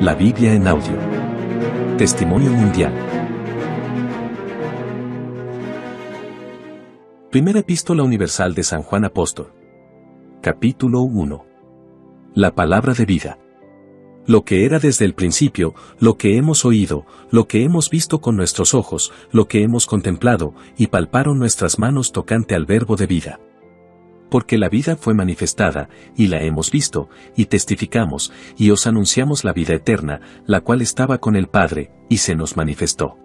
La Biblia en audio. Testimonio mundial. Primera Epístola Universal de San Juan Apóstol. Capítulo 1. La palabra de vida. Lo que era desde el principio, lo que hemos oído, lo que hemos visto con nuestros ojos, lo que hemos contemplado, y palparon nuestras manos tocante al verbo de vida. Porque la vida fue manifestada, y la hemos visto, y testificamos, y os anunciamos la vida eterna, la cual estaba con el Padre, y se nos manifestó.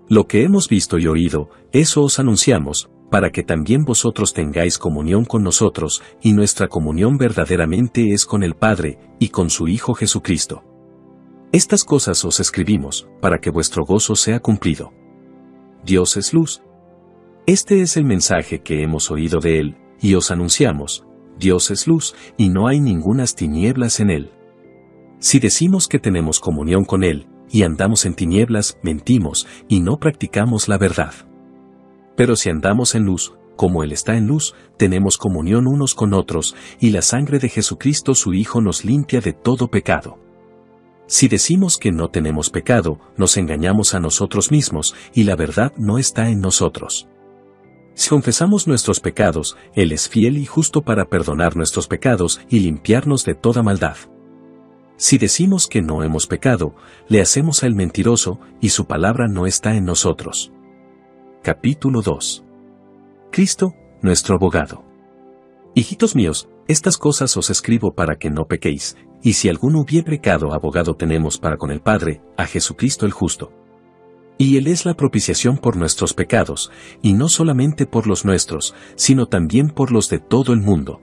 Lo que hemos visto y oído, eso os anunciamos, para que también vosotros tengáis comunión con nosotros, y nuestra comunión verdaderamente es con el Padre, y con su Hijo Jesucristo. Estas cosas os escribimos, para que vuestro gozo sea cumplido. Dios es luz. Este es el mensaje que hemos oído de Él, y os anunciamos: Dios es luz, y no hay ningunas tinieblas en Él. Si decimos que tenemos comunión con Él, y andamos en tinieblas, mentimos, y no practicamos la verdad. Pero si andamos en luz, como Él está en luz, tenemos comunión unos con otros, y la sangre de Jesucristo su Hijo nos limpia de todo pecado. Si decimos que no tenemos pecado, nos engañamos a nosotros mismos, y la verdad no está en nosotros. Si confesamos nuestros pecados, Él es fiel y justo para perdonar nuestros pecados y limpiarnos de toda maldad. Si decimos que no hemos pecado, le hacemos a Él mentiroso, y su palabra no está en nosotros. Capítulo 2. Cristo, nuestro abogado. Hijitos míos, estas cosas os escribo para que no pequéis, y si alguno hubiere pecado, abogado tenemos para con el Padre, a Jesucristo el justo. Y Él es la propiciación por nuestros pecados, y no solamente por los nuestros, sino también por los de todo el mundo.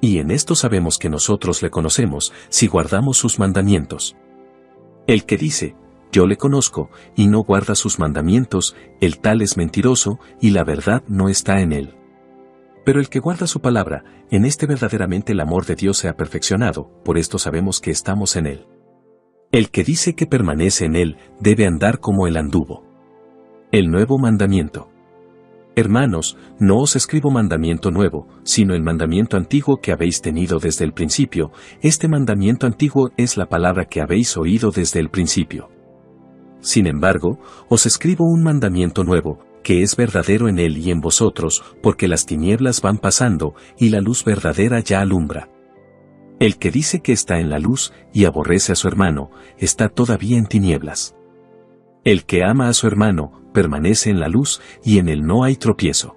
Y en esto sabemos que nosotros le conocemos, si guardamos sus mandamientos. El que dice: yo le conozco, y no guarda sus mandamientos, el tal es mentiroso, y la verdad no está en él. Pero el que guarda su palabra, en este verdaderamente el amor de Dios se ha perfeccionado, por esto sabemos que estamos en él. El que dice que permanece en él, debe andar como él anduvo. El nuevo mandamiento. Hermanos, no os escribo mandamiento nuevo, sino el mandamiento antiguo que habéis tenido desde el principio. Este mandamiento antiguo es la palabra que habéis oído desde el principio. Sin embargo, os escribo un mandamiento nuevo, que es verdadero en él y en vosotros, porque las tinieblas van pasando, y la luz verdadera ya alumbra. El que dice que está en la luz, y aborrece a su hermano, está todavía en tinieblas. El que ama a su hermano, permanece en la luz, y en él no hay tropiezo.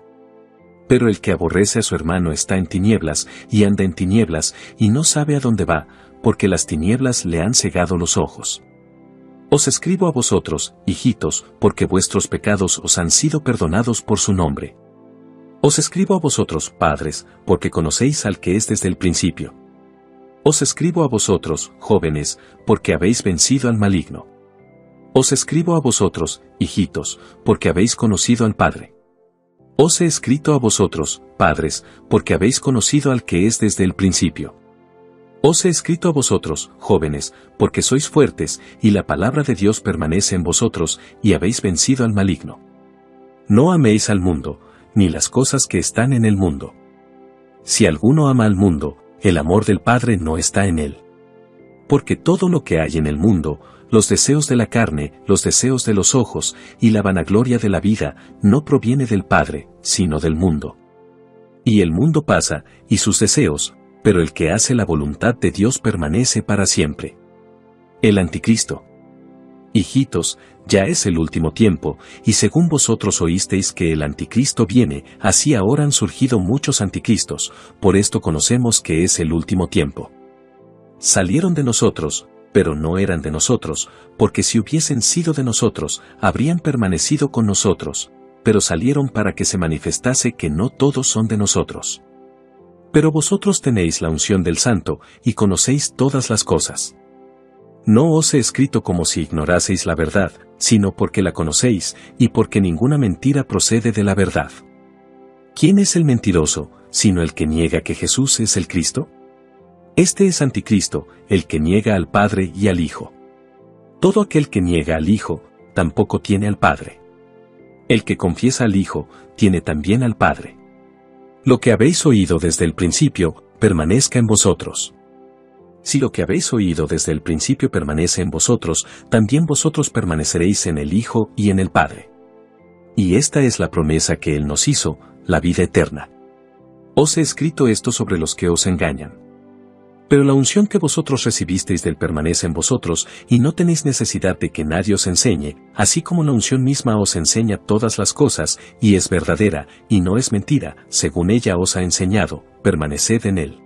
Pero el que aborrece a su hermano está en tinieblas, y anda en tinieblas, y no sabe a dónde va, porque las tinieblas le han cegado los ojos. Os escribo a vosotros, hijitos, porque vuestros pecados os han sido perdonados por su nombre. Os escribo a vosotros, padres, porque conocéis al que es desde el principio. Os escribo a vosotros, jóvenes, porque habéis vencido al maligno. Os escribo a vosotros, hijitos, porque habéis conocido al Padre. Os he escrito a vosotros, padres, porque habéis conocido al que es desde el principio. Os he escrito a vosotros, jóvenes, porque sois fuertes, y la palabra de Dios permanece en vosotros, y habéis vencido al maligno. No améis al mundo, ni las cosas que están en el mundo. Si alguno ama al mundo, el amor del Padre no está en él. Porque todo lo que hay en el mundo, los deseos de la carne, los deseos de los ojos, y la vanagloria de la vida, no proviene del Padre, sino del mundo. Y el mundo pasa, y sus deseos, pero el que hace la voluntad de Dios permanece para siempre. El Anticristo. Hijitos, ya es el último tiempo, y según vosotros oísteis que el Anticristo viene, así ahora han surgido muchos anticristos, por esto conocemos que es el último tiempo. Salieron de nosotros, pero no eran de nosotros, porque si hubiesen sido de nosotros, habrían permanecido con nosotros, pero salieron para que se manifestase que no todos son de nosotros. Pero vosotros tenéis la unción del Santo, y conocéis todas las cosas. No os he escrito como si ignoraseis la verdad, sino porque la conocéis, y porque ninguna mentira procede de la verdad. ¿Quién es el mentiroso, sino el que niega que Jesús es el Cristo? Este es Anticristo, el que niega al Padre y al Hijo. Todo aquel que niega al Hijo, tampoco tiene al Padre. El que confiesa al Hijo, tiene también al Padre. Lo que habéis oído desde el principio, permanezca en vosotros. Si lo que habéis oído desde el principio permanece en vosotros, también vosotros permaneceréis en el Hijo y en el Padre. Y esta es la promesa que Él nos hizo, la vida eterna. Os he escrito esto sobre los que os engañan. Pero la unción que vosotros recibisteis del permanece en vosotros, y no tenéis necesidad de que nadie os enseñe, así como la unción misma os enseña todas las cosas, y es verdadera, y no es mentira, según ella os ha enseñado, permaneced en Él.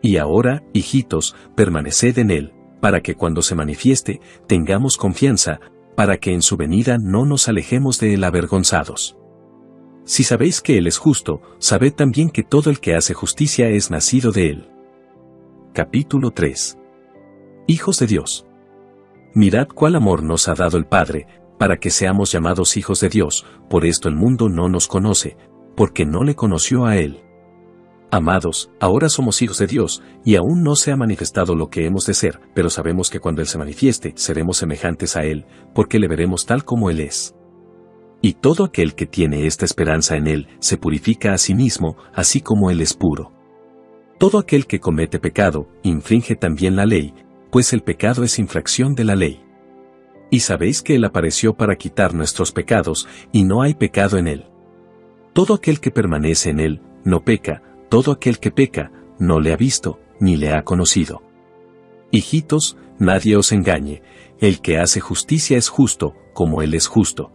Y ahora, hijitos, permaneced en Él, para que cuando se manifieste, tengamos confianza, para que en su venida no nos alejemos de Él avergonzados. Si sabéis que Él es justo, sabed también que todo el que hace justicia es nacido de Él. Capítulo 3. Hijos de Dios. Mirad cuál amor nos ha dado el Padre, para que seamos llamados hijos de Dios, por esto el mundo no nos conoce, porque no le conoció a Él. Amados, ahora somos hijos de Dios, y aún no se ha manifestado lo que hemos de ser, pero sabemos que cuando Él se manifieste, seremos semejantes a Él, porque le veremos tal como Él es. Y todo aquel que tiene esta esperanza en Él, se purifica a sí mismo, así como Él es puro. Todo aquel que comete pecado, infringe también la ley, pues el pecado es infracción de la ley. Y sabéis que Él apareció para quitar nuestros pecados, y no hay pecado en Él. Todo aquel que permanece en Él, no peca. Todo aquel que peca, no le ha visto, ni le ha conocido. Hijitos, nadie os engañe, el que hace justicia es justo, como Él es justo.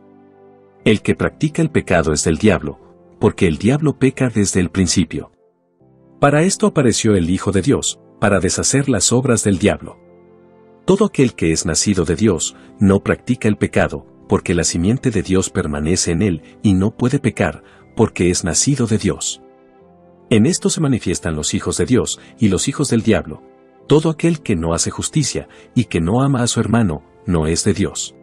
El que practica el pecado es del diablo, porque el diablo peca desde el principio. Para esto apareció el Hijo de Dios, para deshacer las obras del diablo. Todo aquel que es nacido de Dios, no practica el pecado, porque la simiente de Dios permanece en él, y no puede pecar, porque es nacido de Dios. En esto se manifiestan los hijos de Dios y los hijos del diablo. Todo aquel que no hace justicia y que no ama a su hermano, no es de Dios.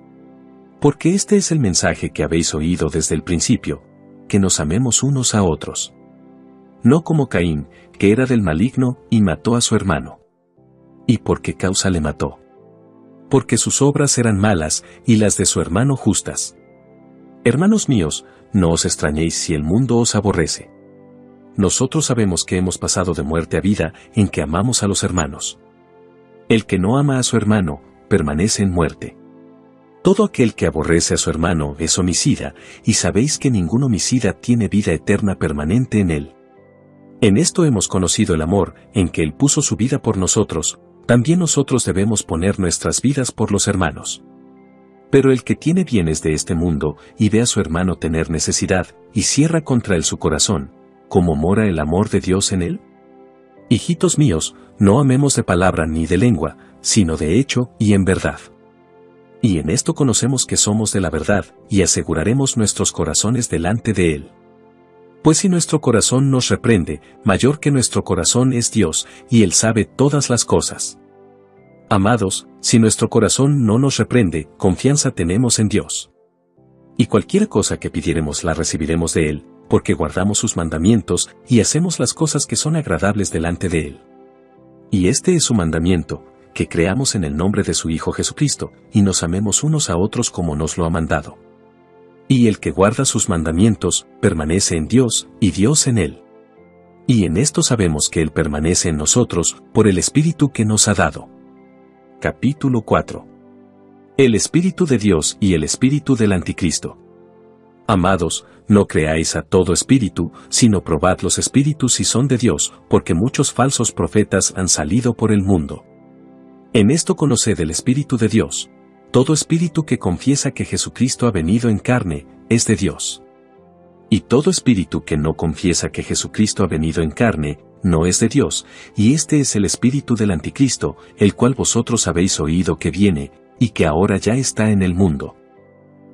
Porque este es el mensaje que habéis oído desde el principio, que nos amemos unos a otros. No como Caín, que era del maligno y mató a su hermano. ¿Y por qué causa le mató? Porque sus obras eran malas y las de su hermano justas. Hermanos míos, no os extrañéis si el mundo os aborrece. Nosotros sabemos que hemos pasado de muerte a vida en que amamos a los hermanos. El que no ama a su hermano, permanece en muerte. Todo aquel que aborrece a su hermano es homicida, y sabéis que ningún homicida tiene vida eterna permanente en él. En esto hemos conocido el amor, en que Él puso su vida por nosotros, también nosotros debemos poner nuestras vidas por los hermanos. Pero el que tiene bienes de este mundo, y ve a su hermano tener necesidad, y cierra contra él su corazón, ¿cómo mora el amor de Dios en él? Hijitos míos, no amemos de palabra ni de lengua, sino de hecho y en verdad. Y en esto conocemos que somos de la verdad, y aseguraremos nuestros corazones delante de Él. Pues si nuestro corazón nos reprende, mayor que nuestro corazón es Dios, y Él sabe todas las cosas. Amados, si nuestro corazón no nos reprende, confianza tenemos en Dios. Y cualquier cosa que pidiéremos la recibiremos de Él, porque guardamos sus mandamientos y hacemos las cosas que son agradables delante de Él. Y este es su mandamiento, que creamos en el nombre de su Hijo Jesucristo, y nos amemos unos a otros como nos lo ha mandado. Y el que guarda sus mandamientos, permanece en Dios, y Dios en él. Y en esto sabemos que Él permanece en nosotros, por el Espíritu que nos ha dado. Capítulo 4. El Espíritu de Dios y el Espíritu del Anticristo. Amados, no creáis a todo espíritu, sino probad los espíritus si son de Dios, porque muchos falsos profetas han salido por el mundo. En esto conoced el Espíritu de Dios. Todo espíritu que confiesa que Jesucristo ha venido en carne, es de Dios. Y todo espíritu que no confiesa que Jesucristo ha venido en carne, no es de Dios, y este es el espíritu del Anticristo, el cual vosotros habéis oído que viene, y que ahora ya está en el mundo.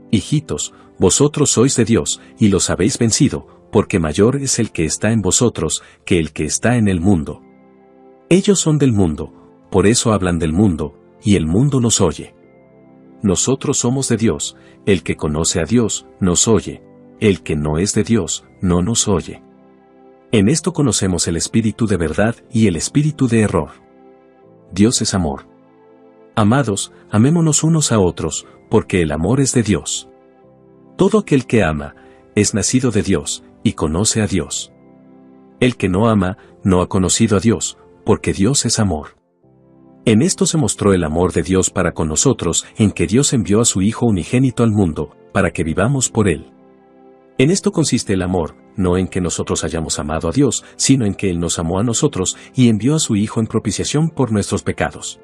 Hijitos, vosotros sois de Dios, y los habéis vencido, porque mayor es el que está en vosotros, que el que está en el mundo. Ellos son del mundo, por eso hablan del mundo, y el mundo los oye. Nosotros somos de Dios, el que conoce a Dios, nos oye, el que no es de Dios, no nos oye. En esto conocemos el espíritu de verdad y el espíritu de error. Dios es amor. Amados, amémonos unos a otros, porque el amor es de Dios. Todo aquel que ama, es nacido de Dios, y conoce a Dios. El que no ama, no ha conocido a Dios, porque Dios es amor. En esto se mostró el amor de Dios para con nosotros, en que Dios envió a su Hijo unigénito al mundo, para que vivamos por Él. En esto consiste el amor, no en que nosotros hayamos amado a Dios, sino en que Él nos amó a nosotros y envió a su Hijo en propiciación por nuestros pecados.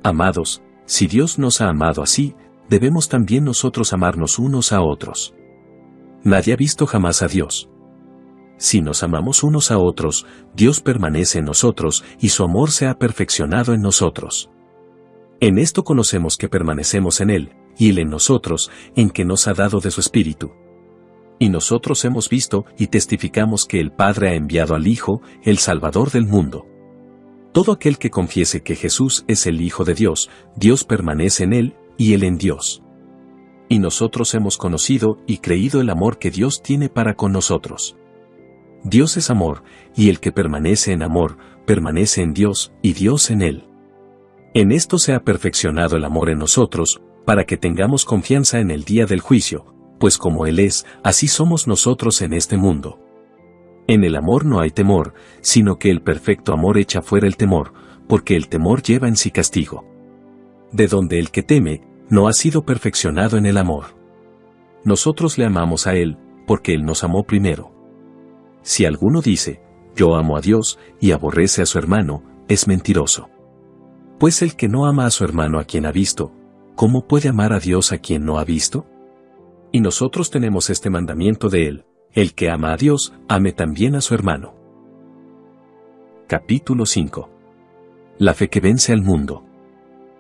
Amados, si Dios nos ha amado así, debemos también nosotros amarnos unos a otros. Nadie ha visto jamás a Dios. Si nos amamos unos a otros, Dios permanece en nosotros y su amor se ha perfeccionado en nosotros. En esto conocemos que permanecemos en Él, y Él en nosotros, en que nos ha dado de su Espíritu. Y nosotros hemos visto y testificamos que el Padre ha enviado al Hijo, el Salvador del mundo. Todo aquel que confiese que Jesús es el Hijo de Dios, Dios permanece en Él, y Él en Dios. Y nosotros hemos conocido y creído el amor que Dios tiene para con nosotros. Dios es amor, y el que permanece en amor, permanece en Dios, y Dios en él. En esto se ha perfeccionado el amor en nosotros, para que tengamos confianza en el día del juicio, pues como Él es, así somos nosotros en este mundo. En el amor no hay temor, sino que el perfecto amor echa fuera el temor, porque el temor lleva en sí castigo. De donde el que teme, no ha sido perfeccionado en el amor. Nosotros le amamos a Él, porque Él nos amó primero. Si alguno dice, yo amo a Dios, y aborrece a su hermano, es mentiroso. Pues el que no ama a su hermano a quien ha visto, ¿cómo puede amar a Dios a quien no ha visto? Y nosotros tenemos este mandamiento de Él, el que ama a Dios, ame también a su hermano. Capítulo 5. La fe que vence al mundo.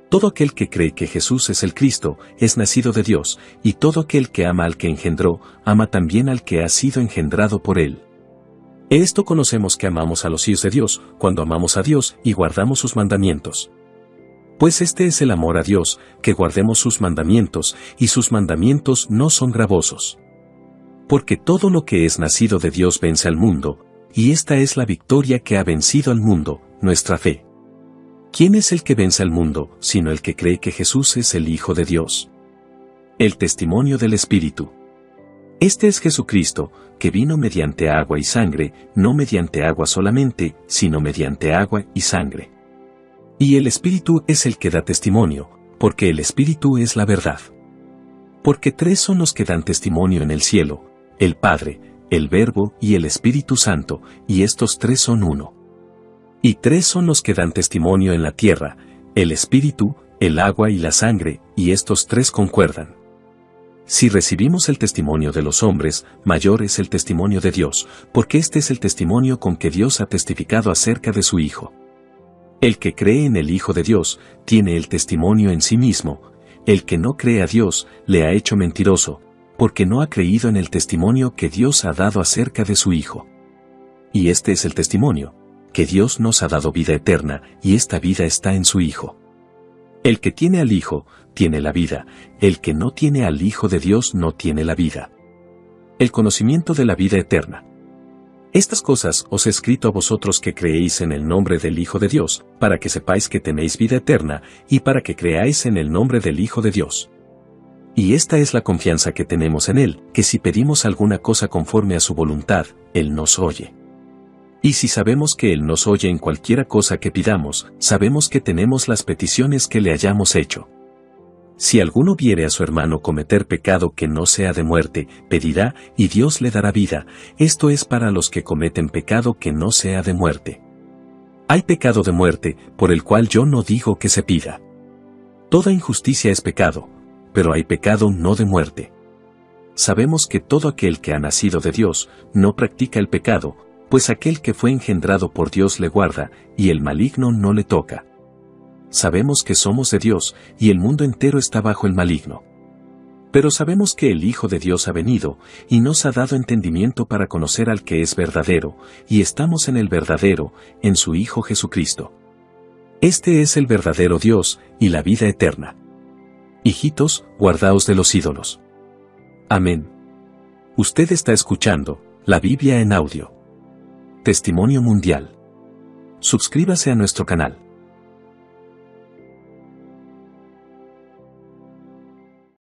Todo aquel que cree que Jesús es el Cristo, es nacido de Dios, y todo aquel que ama al que engendró, ama también al que ha sido engendrado por Él. Esto conocemos que amamos a los hijos de Dios, cuando amamos a Dios y guardamos sus mandamientos. Pues este es el amor a Dios, que guardemos sus mandamientos, y sus mandamientos no son gravosos. Porque todo lo que es nacido de Dios vence al mundo, y esta es la victoria que ha vencido al mundo, nuestra fe. ¿Quién es el que vence al mundo, sino el que cree que Jesús es el Hijo de Dios? El testimonio del Espíritu. Este es Jesucristo, que vino mediante agua y sangre, no mediante agua solamente, sino mediante agua y sangre. Y el Espíritu es el que da testimonio, porque el Espíritu es la verdad. Porque tres son los que dan testimonio en el cielo, el Padre, el Verbo y el Espíritu Santo, y estos tres son uno. Y tres son los que dan testimonio en la tierra, el Espíritu, el agua y la sangre, y estos tres concuerdan. Si recibimos el testimonio de los hombres, mayor es el testimonio de Dios, porque este es el testimonio con que Dios ha testificado acerca de su Hijo. El que cree en el Hijo de Dios, tiene el testimonio en sí mismo. El que no cree a Dios, le ha hecho mentiroso, porque no ha creído en el testimonio que Dios ha dado acerca de su Hijo. Y este es el testimonio, que Dios nos ha dado vida eterna, y esta vida está en su Hijo. El que tiene al Hijo, tiene la vida, el que no tiene al Hijo de Dios no tiene la vida. El conocimiento de la vida eterna. Estas cosas os he escrito a vosotros que creéis en el nombre del Hijo de Dios, para que sepáis que tenéis vida eterna, y para que creáis en el nombre del Hijo de Dios. Y esta es la confianza que tenemos en Él, que si pedimos alguna cosa conforme a su voluntad, Él nos oye. Y si sabemos que Él nos oye en cualquiera cosa que pidamos, sabemos que tenemos las peticiones que le hayamos hecho. Si alguno viere a su hermano cometer pecado que no sea de muerte, pedirá, y Dios le dará vida. Esto es para los que cometen pecado que no sea de muerte. Hay pecado de muerte, por el cual yo no digo que se pida. Toda injusticia es pecado, pero hay pecado no de muerte. Sabemos que todo aquel que ha nacido de Dios, no practica el pecado, pues aquel que fue engendrado por Dios le guarda, y el maligno no le toca. Sabemos que somos de Dios, y el mundo entero está bajo el maligno. Pero sabemos que el Hijo de Dios ha venido, y nos ha dado entendimiento para conocer al que es verdadero, y estamos en el verdadero, en su Hijo Jesucristo. Este es el verdadero Dios, y la vida eterna. Hijitos, guardaos de los ídolos. Amén. Usted está escuchando la Biblia en audio. Testimonio Mundial. Suscríbase a nuestro canal.